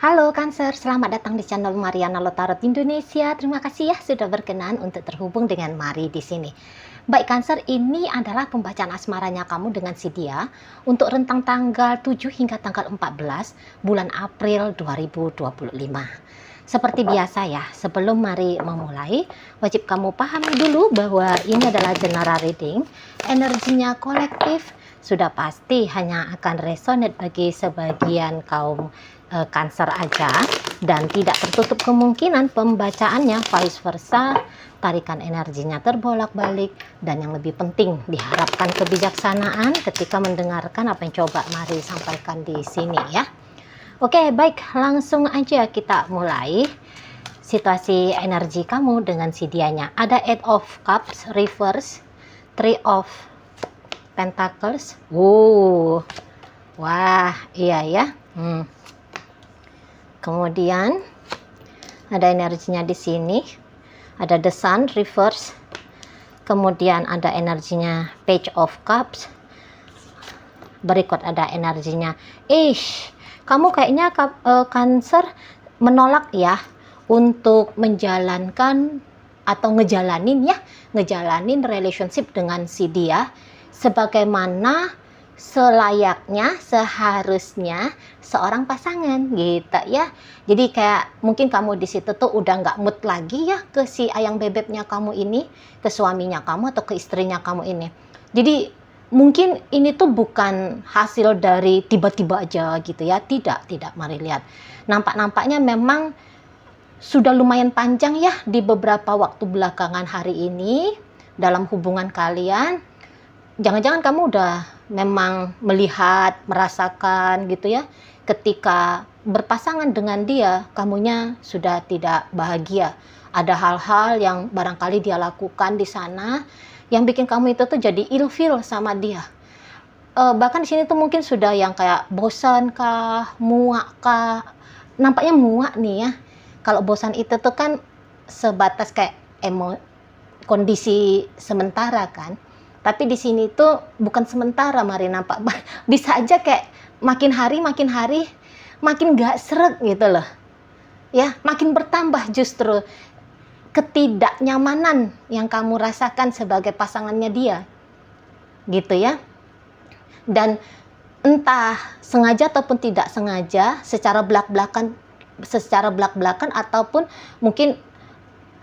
Halo Cancer, selamat datang di channel Mariana Lotarot Indonesia. Terima kasih ya sudah berkenan untuk terhubung dengan Mari di sini. Baik Cancer, ini adalah pembacaan asmaranya kamu dengan si dia untuk rentang tanggal 7 hingga tanggal 14 bulan April 2025. Seperti biasa ya, sebelum Mari memulai, wajib kamu pahami dulu bahwa ini adalah general reading. Energinya kolektif, sudah pasti hanya akan resonate bagi sebagian kaum Cancer aja, dan tidak tertutup kemungkinan pembacaannya vice versa, tarikan energinya terbolak-balik, dan yang lebih penting diharapkan kebijaksanaan ketika mendengarkan apa yang coba Mari sampaikan di sini ya. Oke, baik, langsung aja kita mulai. Situasi energi kamu dengan si dianya. Ada Eight of Cups reverse, Three of Pentacles. Wah, iya ya. Kemudian ada energinya di sini, ada the sun reverse, kemudian ada energinya page of cups, berikut ada energinya kamu kayaknya Cancer menolak ya untuk menjalankan atau ngejalanin relationship dengan si dia sebagaimana selayaknya, seharusnya seorang pasangan gitu ya. Jadi kayak mungkin kamu di situ tuh udah nggak mood lagi ya ke si ayang bebeknya kamu ini, ke suaminya kamu atau ke istrinya kamu ini. Jadi mungkin ini tuh bukan hasil dari tiba-tiba aja gitu ya. Tidak, mari lihat. Nampaknya memang sudah lumayan panjang ya di beberapa waktu belakangan hari ini dalam hubungan kalian. Jangan-jangan kamu udah memang melihat, merasakan gitu ya, ketika berpasangan dengan dia, kamunya sudah tidak bahagia. Ada hal-hal yang barangkali dia lakukan di sana yang bikin kamu itu tuh jadi ilfeel sama dia. Bahkan di sini tuh mungkin sudah yang kayak bosan kah, muak kah. Nampaknya muak nih ya. Kalau bosan itu tuh kan sebatas kayak kondisi sementara kan. Tapi di sini tuh bukan sementara, Mari nampak. Bisa aja kayak makin hari makin gak seret gitu loh. Ya, makin bertambah justru ketidaknyamanan yang kamu rasakan sebagai pasangannya dia. Gitu ya. Dan entah sengaja ataupun tidak sengaja, secara belak-belakan ataupun mungkin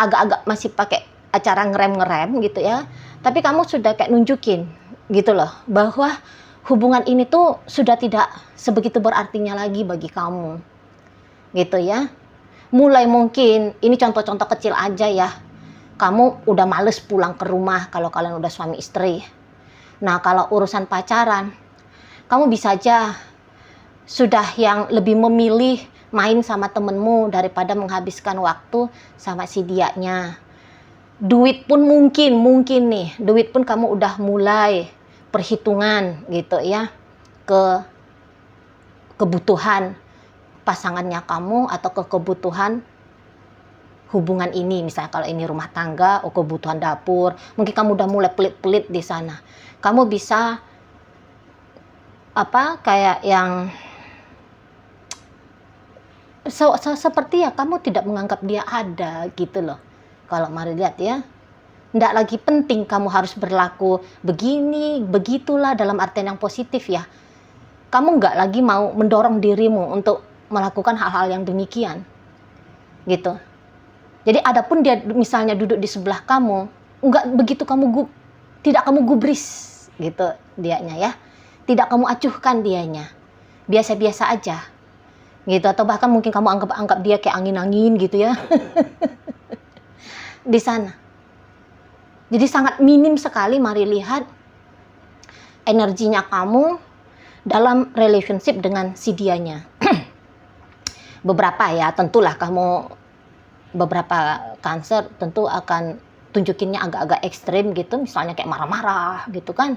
agak-agak masih pakai acara ngerem-ngerem gitu ya. Tapi kamu sudah kayak nunjukin gitu loh bahwa hubungan ini tuh sudah tidak sebegitu berartinya lagi bagi kamu. Gitu ya. Mulai mungkin ini contoh-contoh kecil aja ya. Kamu udah males pulang ke rumah kalau kalian udah suami istri. Nah, kalau urusan pacaran, kamu bisa aja sudah yang lebih memilih main sama temenmu daripada menghabiskan waktu sama si dianya. Duit pun mungkin nih, duit pun kamu udah mulai perhitungan gitu ya ke kebutuhan pasangannya kamu atau ke kebutuhan hubungan ini. Misalnya kalau ini rumah tangga, kebutuhan dapur, mungkin kamu udah mulai pelit-pelit di sana. Kamu bisa kayak yang seperti ya kamu tidak menganggap dia ada gitu loh. Kalau Mari lihat ya, nggak lagi penting kamu harus berlaku begini, begitulah dalam artian yang positif ya. Kamu nggak lagi mau mendorong dirimu untuk melakukan hal-hal yang demikian. Gitu. Jadi adapun dia misalnya duduk di sebelah kamu, nggak begitu tidak kamu gubris gitu dianya ya. Tidak kamu acuhkan dianya. Biasa-biasa aja. Gitu, atau bahkan mungkin kamu anggap dia kayak angin-angin gitu ya. Di sana. Jadi sangat minim sekali Mari lihat energinya kamu dalam relationship dengan si dianya. Beberapa ya, tentulah kamu beberapa Cancer tentu akan tunjukinnya agak-agak ekstrim gitu, misalnya kayak marah-marah gitu kan.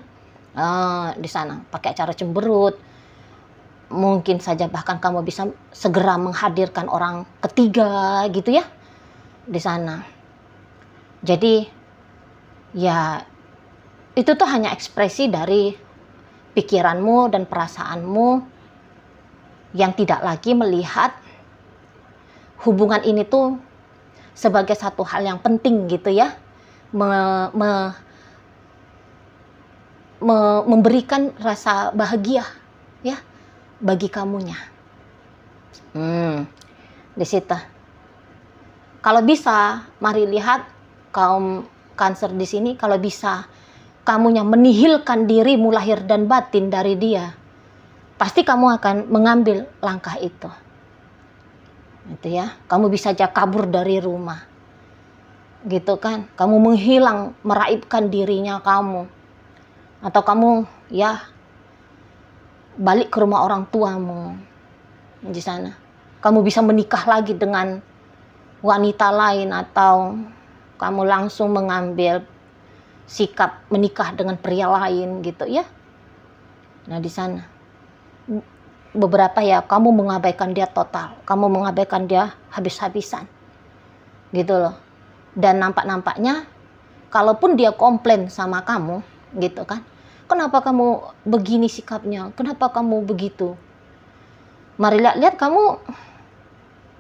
Di sana pakai cara cemberut. Mungkin saja bahkan kamu bisa segera menghadirkan orang ketiga gitu ya di sana. Jadi ya itu tuh hanya ekspresi dari pikiranmu dan perasaanmu yang tidak lagi melihat hubungan ini tuh sebagai satu hal yang penting gitu ya, memberikan rasa bahagia ya bagi kamunya. Di situ. Kalau bisa, mari lihat kaum Cancer di sini, kalau bisa kamunya menihilkan dirimu lahir dan batin dari dia, pasti kamu akan mengambil langkah itu. Itu ya, kamu bisa aja kabur dari rumah. Gitu kan? Kamu menghilang, meraibkan dirinya kamu. Atau kamu ya balik ke rumah orang tuamu di sana. Kamu bisa menikah lagi dengan wanita lain, atau kamu langsung mengambil sikap menikah dengan pria lain gitu ya. Nah di sana beberapa ya kamu mengabaikan dia total, kamu mengabaikan dia habis-habisan gitu loh. Dan nampak-nampaknya kalaupun dia komplain sama kamu gitu kan, kenapa kamu begini sikapnya, kenapa kamu begitu, mari lihat kamu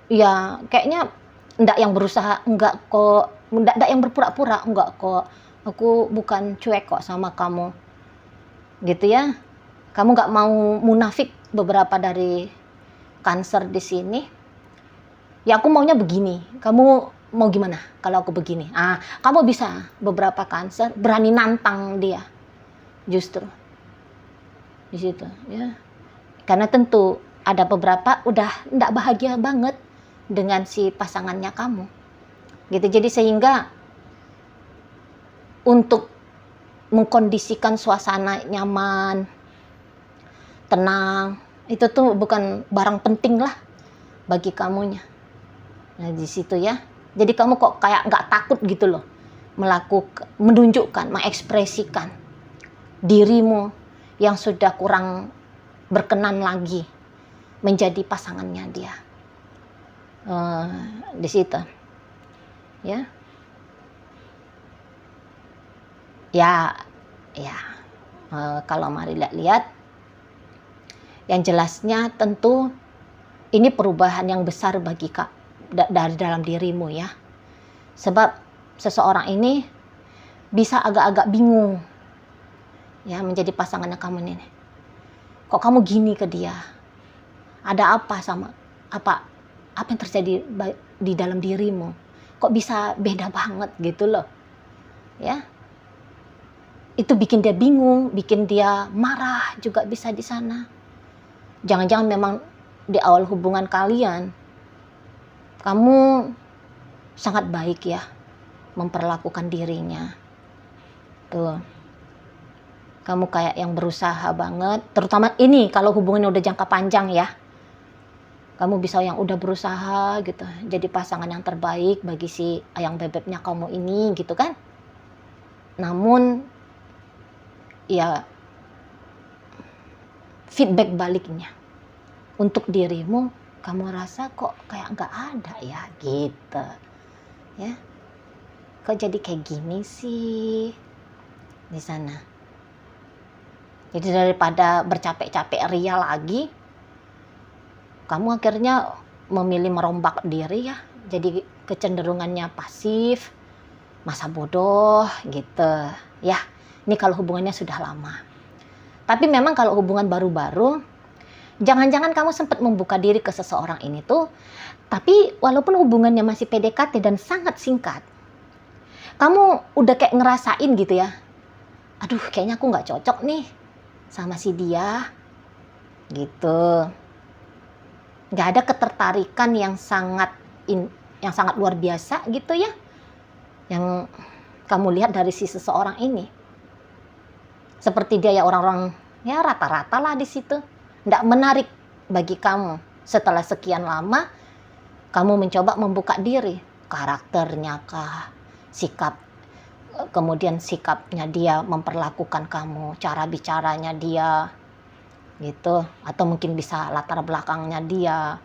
ya kayaknya ndak yang berusaha, enggak kok, ndak yang berpura-pura, enggak kok, aku bukan cuek kok sama kamu gitu ya. Kamu nggak mau munafik. Beberapa dari Cancer di sini, ya aku maunya begini, kamu mau gimana kalau aku begini. Kamu bisa, beberapa Cancer berani nantang dia justru di situ ya, karena tentu ada beberapa udah ndak bahagia banget dengan si pasangannya kamu gitu. Jadi sehingga untuk mengkondisikan suasana nyaman, tenang, itu tuh bukan barang penting lah bagi kamunya. Nah di situ ya, jadi kamu kok kayak nggak takut gitu loh menunjukkan, mengekspresikan dirimu yang sudah kurang berkenan lagi menjadi pasangannya dia. Di situ ya, kalau mari lihat yang jelasnya, tentu ini perubahan yang besar bagi dari dalam dirimu ya. Sebab seseorang ini bisa agak-agak bingung ya menjadi pasangannya kamu ini. Kok kamu gini ke dia? Ada apa apa yang terjadi di dalam dirimu? Kok bisa beda banget gitu loh. Ya. Itu bikin dia bingung, bikin dia marah juga bisa di sana. Jangan-jangan memang di awal hubungan kalian kamu sangat baik ya memperlakukan dirinya. Tuh. Kamu kayak yang berusaha banget, terutama ini kalau hubungannya udah jangka panjang ya. Kamu bisa yang udah berusaha gitu, jadi pasangan yang terbaik bagi si ayang bebeknya kamu ini gitu kan. Namun ya feedback baliknya untuk dirimu, kamu rasa kok kayak nggak ada ya gitu ya, kok jadi kayak gini sih di sana. Jadi daripada bercapek-capek ria lagi, kamu akhirnya memilih merombak diri ya, jadi kecenderungannya pasif, masa bodoh gitu ya. Ini kalau hubungannya sudah lama. Tapi memang kalau hubungan baru-baru, jangan-jangan kamu sempat membuka diri ke seseorang ini tuh, tapi walaupun hubungannya masih PDKT dan sangat singkat, kamu udah kayak ngerasain gitu ya, aduh kayaknya aku nggak cocok nih sama si dia gitu. Nggak ada ketertarikan yang sangat luar biasa gitu ya, yang kamu lihat dari si seseorang ini. Seperti dia ya orang-orang ya rata-rata lah di situ. Nggak menarik bagi kamu. Setelah sekian lama, kamu mencoba membuka diri. Karakternya kah, kemudian sikapnya dia memperlakukan kamu, cara bicaranya dia, gitu. Atau mungkin bisa latar belakangnya dia.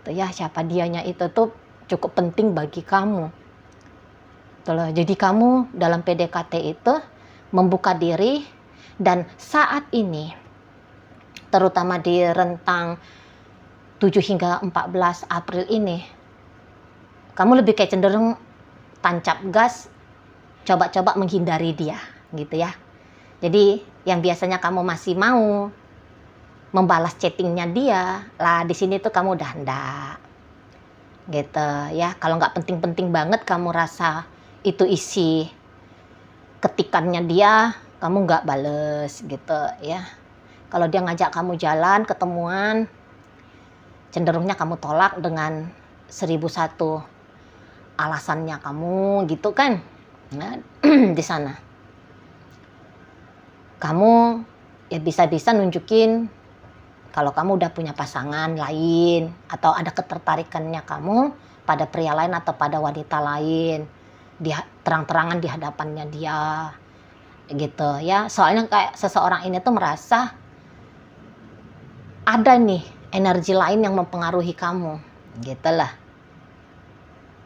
Tuh ya, siapa dianya itu tuh cukup penting bagi kamu. Tuh loh, jadi kamu dalam PDKT itu membuka diri. Dan saat ini, terutama di rentang 7 hingga 14 April ini, kamu lebih kayak cenderung tancap gas, coba-coba menghindari dia, gitu ya. Jadi yang biasanya kamu masih mau membalas chattingnya dia, lah di sini tuh kamu udah enggak, gitu ya. Kalau nggak penting-penting banget kamu rasa itu isi ketikannya dia, kamu nggak bales, gitu ya. Kalau dia ngajak kamu jalan, ketemuan, cenderungnya kamu tolak dengan 1001 alasannya kamu, gitu kan. Nah, di sana kamu ya bisa-bisa nunjukin kalau kamu udah punya pasangan lain atau ada ketertarikannya kamu pada pria lain atau pada wanita lain, terang-terangan di hadapannya dia, gitu ya. Soalnya kayak seseorang ini tuh merasa ada nih energi lain yang mempengaruhi kamu, gitu lah.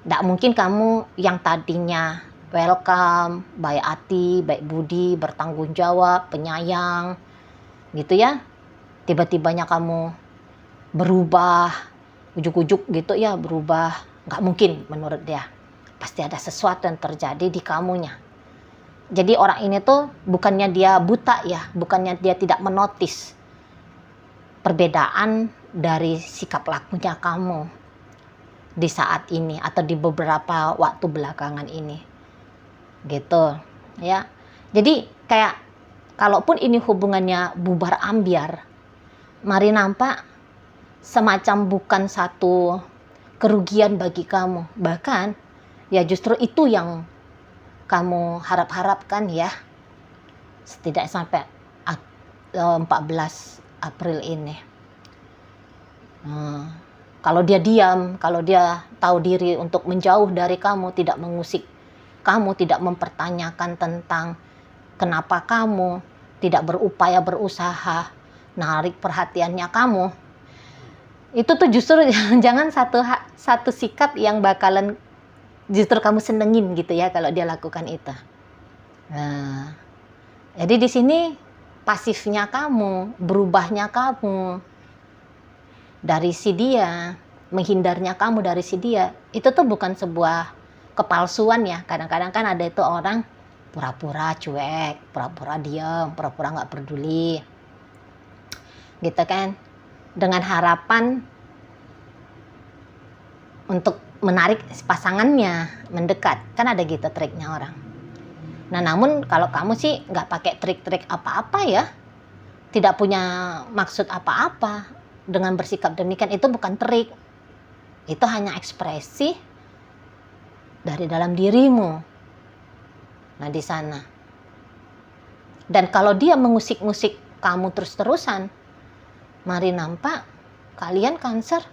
Nggak mungkin kamu yang tadinya welcome, baik hati, baik budi, bertanggung jawab, penyayang, gitu ya, tiba-tibanya kamu berubah, ujuk-ujuk gitu ya, berubah. Nggak mungkin menurut dia. Pasti ada sesuatu yang terjadi di kamunya. Jadi orang ini tuh bukannya dia buta ya, bukannya dia tidak menotis perbedaan dari sikap lakunya kamu di saat ini atau di beberapa waktu belakangan ini, gitu ya. Jadi kayak kalaupun ini hubungannya bubar ambyar, mari nampak semacam bukan satu kerugian bagi kamu, bahkan ya justru itu yang kamu harap-harapkan ya, setidaknya sampai 14 April ini. Kalau dia diam, kalau dia tahu diri untuk menjauh dari kamu, tidak mengusik kamu, tidak mempertanyakan tentang kenapa kamu tidak berupaya berusaha narik perhatiannya kamu, itu tuh justru jangan satu sikap yang bakalan justru kamu senengin gitu ya kalau dia lakukan itu. Nah, jadi di sini pasifnya kamu, berubahnya kamu dari si dia, menghindarnya kamu dari si dia, itu tuh bukan sebuah kepalsuan ya. Kadang-kadang kan ada itu orang pura-pura cuek, pura-pura diam, pura-pura nggak peduli, gitu kan, dengan harapan untuk menarik pasangannya mendekat. Kan ada gitu triknya orang. Nah, namun kalau kamu sih nggak pakai trik-trik apa-apa ya, tidak punya maksud apa-apa dengan bersikap demikian, itu bukan trik. Itu hanya ekspresi dari dalam dirimu. Nah, di sana. Dan kalau dia mengusik-ngusik kamu terus-terusan, mari nampak kalian Cancer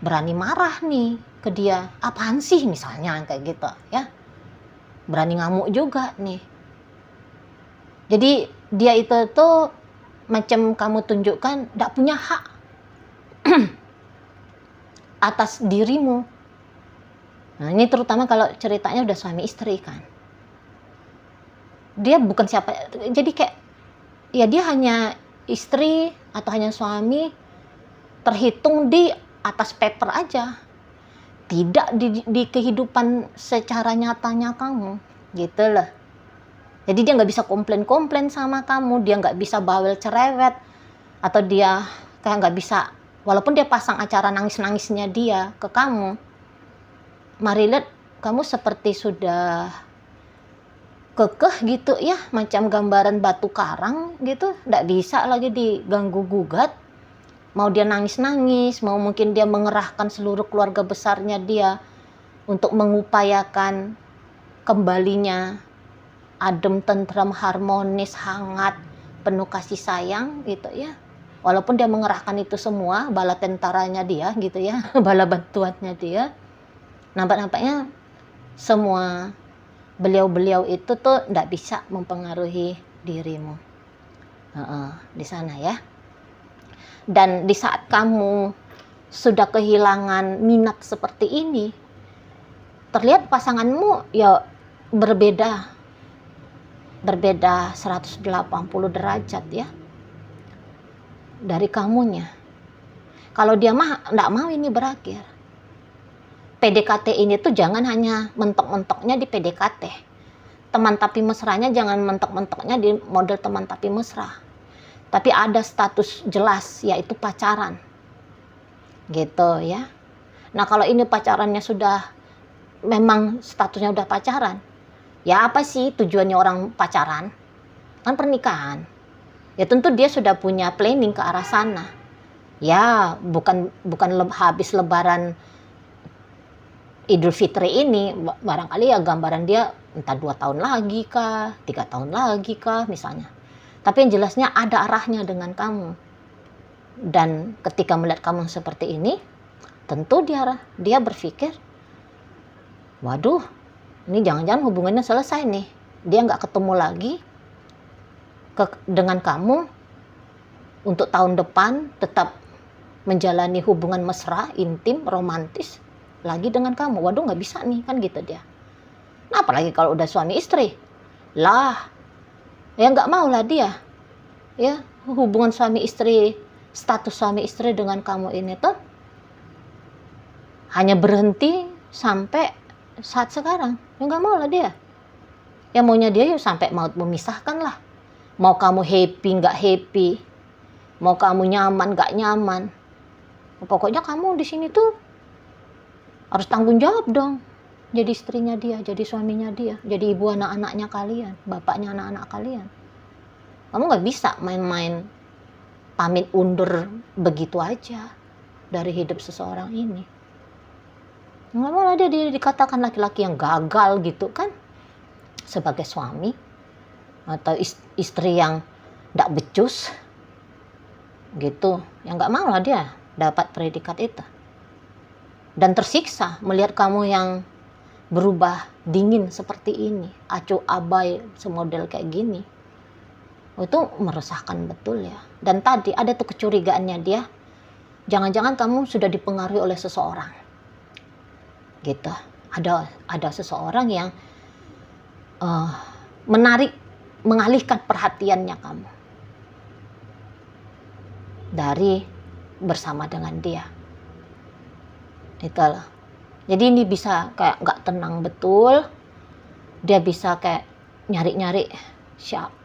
berani marah nih ke dia. Apaan sih misalnya kayak gitu ya. Berani ngamuk juga nih. Jadi dia itu tuh macam kamu tunjukkan tidak punya hak atas dirimu. Nah, ini terutama kalau ceritanya udah suami istri kan. Dia bukan siapa, jadi kayak ya dia hanya istri atau hanya suami terhitung di atas paper aja, tidak di kehidupan secara nyatanya kamu, gitu loh. Jadi dia nggak bisa komplain sama kamu, dia nggak bisa bawel cerewet, atau dia kayak nggak bisa, walaupun dia pasang acara nangis-nangisnya dia ke kamu, mari lihat kamu seperti sudah kekeh gitu ya, macam gambaran batu karang gitu, nggak bisa lagi diganggu gugat. Mau dia nangis-nangis, mau mungkin dia mengerahkan seluruh keluarga besarnya dia untuk mengupayakan kembalinya adem, tentram, harmonis, hangat, penuh kasih sayang gitu ya. Walaupun dia mengerahkan itu semua, bala tentaranya dia gitu ya, bala bantuannya dia, nampak-nampaknya semua beliau-beliau itu tuh tidak bisa mempengaruhi dirimu di sana ya. Dan di saat kamu sudah kehilangan minat seperti ini, terlihat pasanganmu ya berbeda 180 derajat ya dari kamunya. Kalau dia mah tidak mau ini berakhir, PDKT ini tuh jangan hanya mentok-mentoknya di PDKT. Teman tapi mesranya jangan mentok-mentoknya di model teman tapi mesra. Tapi ada status jelas, yaitu pacaran. Gitu ya. Nah kalau ini pacarannya sudah, memang statusnya udah pacaran, ya apa sih tujuannya orang pacaran? Kan pernikahan. Ya tentu dia sudah punya planning ke arah sana. Ya bukan habis lebaran Idul Fitri ini, barangkali ya gambaran dia entah 2 tahun lagi kah, 3 tahun lagi kah misalnya. Tapi yang jelasnya ada arahnya dengan kamu. Dan ketika melihat kamu seperti ini, tentu dia berpikir, waduh, ini jangan-jangan hubungannya selesai nih. Dia nggak ketemu lagi dengan kamu untuk tahun depan, tetap menjalani hubungan mesra, intim, romantis lagi dengan kamu. Waduh, nggak bisa nih, kan gitu dia. Nah, apalagi kalau udah suami istri lah, ya nggak mau lah dia ya hubungan suami istri, status suami istri dengan kamu ini tuh hanya berhenti sampai saat sekarang. Ya nggak mau lah dia. Ya maunya dia ya sampai mau memisahkan lah. Mau kamu happy nggak happy, mau kamu nyaman nggak nyaman, pokoknya kamu di sini tuh harus tanggung jawab dong. Jadi istrinya dia, jadi suaminya dia, jadi ibu anak-anaknya kalian, bapaknya anak-anak kalian. Kamu nggak bisa main-main pamit undur begitu aja dari hidup seseorang ini. Nggak mau lah dia dikatakan laki-laki yang gagal gitu kan, sebagai suami, atau istri yang nggak becus gitu. Ya nggak mau lah dia dapat predikat itu. Dan tersiksa melihat kamu yang berubah dingin seperti ini, acuh abai semodel kayak gini. Itu meresahkan betul ya. Dan tadi ada tuh kecurigaannya dia, jangan-jangan kamu sudah dipengaruhi oleh seseorang gitu. Ada seseorang yang mengalihkan perhatiannya kamu dari bersama dengan dia. Itulah. Jadi ini bisa kayak nggak tenang betul. Dia bisa kayak nyari-nyari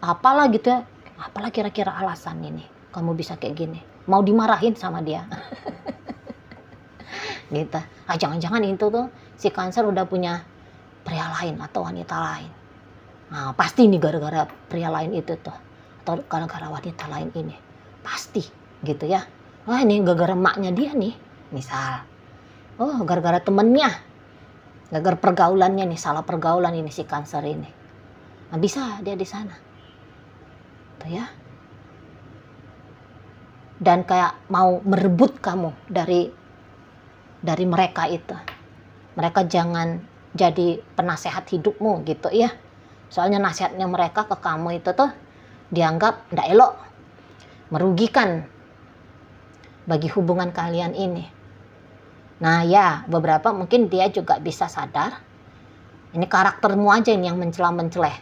apalah gitu ya. Apalah kira-kira alasan ini kamu bisa kayak gini. Mau dimarahin sama dia. Gitu. Ah, jangan-jangan itu tuh si Cancer udah punya pria lain atau wanita lain. Nah, pasti nih gara-gara pria lain itu tuh, atau gara-gara wanita lain ini. Pasti gitu ya. Wah, ini gara-gara maknya dia nih, misal. Oh, gara-gara temennya, gara-gara pergaulannya nih, salah pergaulan ini si Cancer ini. Nah, bisa dia di sana, tuh ya. Dan kayak mau merebut kamu dari mereka itu. Mereka jangan jadi penasehat hidupmu gitu ya. Soalnya nasihatnya mereka ke kamu itu tuh dianggap nggak elok, merugikan bagi hubungan kalian ini. Nah ya, beberapa mungkin dia juga bisa sadar, ini karaktermu aja ini yang mencela-menceleh.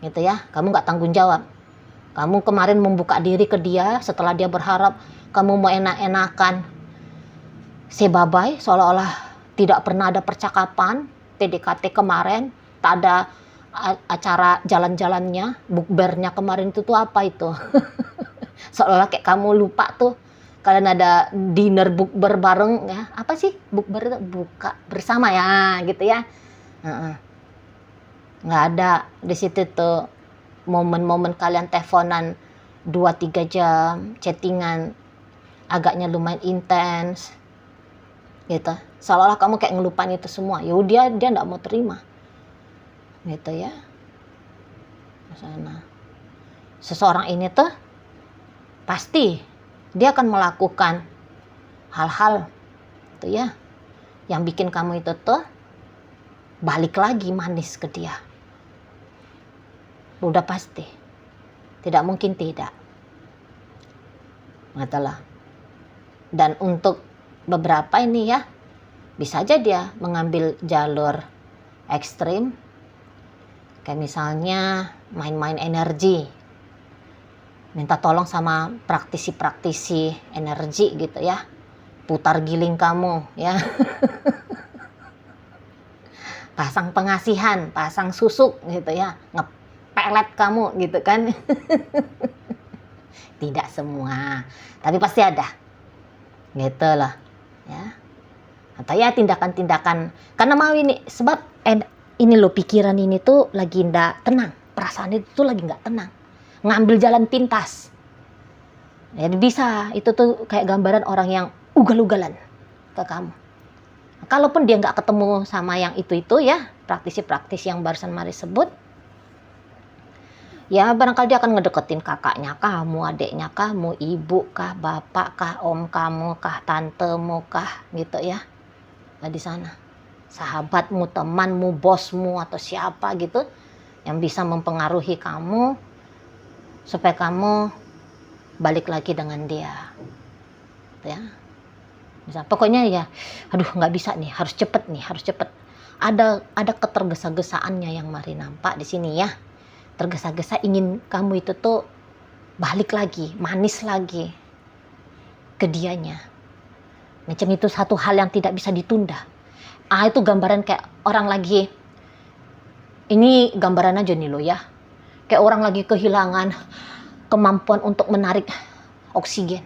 Gitu ya, kamu nggak tanggung jawab. Kamu kemarin membuka diri ke dia setelah dia berharap kamu mau enak-enakan. Say bye-bye, seolah-olah tidak pernah ada percakapan. PDKT kemarin, tak ada acara jalan-jalannya, bukbernya kemarin itu tuh apa itu? Seolah-olah kayak kamu lupa tuh. Kalian ada dinner bukber bareng ya, apa sih bukber itu? Buka bersama ya gitu ya. Nggak ada di situ tuh momen-momen kalian teleponan 2-3 jam, chattingan agaknya lumayan intens gitu. Seolah-olah kamu kayak ngelupain itu semua. Ya dia nggak mau terima gitu ya. Sana seseorang ini tuh pasti dia akan melakukan hal-hal itu ya yang bikin kamu itu tuh balik lagi manis ke dia. Udah pasti. Tidak mungkin tidak. Matalah. Dan untuk beberapa ini ya, bisa aja dia mengambil jalur ekstrim. Kayak misalnya main-main energi. Minta tolong sama praktisi-praktisi energi gitu ya. Putar giling kamu ya. pasang pengasihan, pasang susuk gitu ya, ngepelet kamu gitu kan. Tidak semua, tapi pasti ada gitu loh ya. Atau ya tindakan-tindakan, karena mau ini sebab ini loh, pikiran ini tuh lagi ndak tenang, perasaan itu tuh lagi nggak tenang, ngambil jalan pintas. Jadi bisa, itu tuh kayak gambaran orang yang ugal-ugalan ke kamu. Kalaupun dia nggak ketemu sama yang itu ya, praktisi-praktisi yang barusan Mari sebut, ya barangkali dia akan ngedeketin kakaknya kamu, adiknya kamu, ibu kah, bapak kah, om kamu kah, tantemu kah, gitu ya. Nah, di sana sahabatmu, temanmu, bosmu, atau siapa gitu yang bisa mempengaruhi kamu supaya kamu balik lagi dengan dia ya. Bisa, pokoknya ya, aduh nggak bisa nih, harus cepet nih, harus cepet. Ada ketergesa-gesaannya yang Mari nampak di sini ya. Tergesa-gesa ingin kamu itu tuh balik lagi, manis lagi ke dianya. Macam itu satu hal yang tidak bisa ditunda. Itu gambaran kayak orang lagi, ini gambaran aja nih lo ya, kayak orang lagi kehilangan kemampuan untuk menarik oksigen.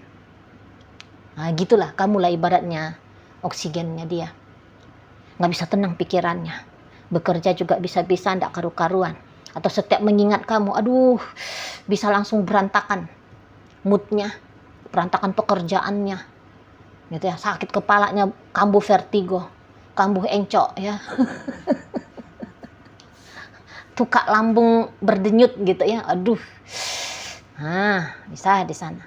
Nah gitulah, kamu lah ibaratnya oksigennya dia. Nggak bisa tenang pikirannya, bekerja juga bisa-bisa ndak karu-karuan. Atau setiap mengingat kamu, aduh, bisa langsung berantakan moodnya, berantakan pekerjaannya, gitu ya, sakit kepalanya, kambuh vertigo, kambuh encok ya, tukak lambung berdenyut gitu ya, aduh. Nah, bisa di sana.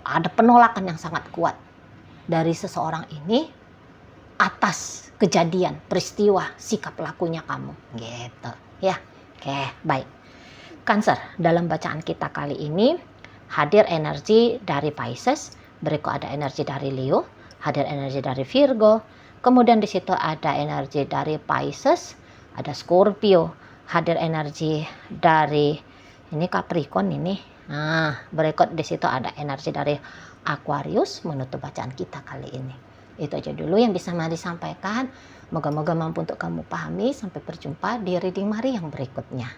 Ada penolakan yang sangat kuat dari seseorang ini atas kejadian, peristiwa, sikap lakunya kamu, gitu ya. Oke, baik. Cancer, dalam bacaan kita kali ini hadir energi dari Pisces, berikut ada energi dari Leo, hadir energi dari Virgo, kemudian di situ ada energi dari Pisces, ada Scorpio, hadir energi dari ini Capricorn ini. Nah, berikut di situ ada energi dari Aquarius menutup bacaan kita kali ini. Itu aja dulu yang bisa Mari sampaikan. Moga-moga mampu untuk kamu pahami. Sampai berjumpa di reading Mari yang berikutnya.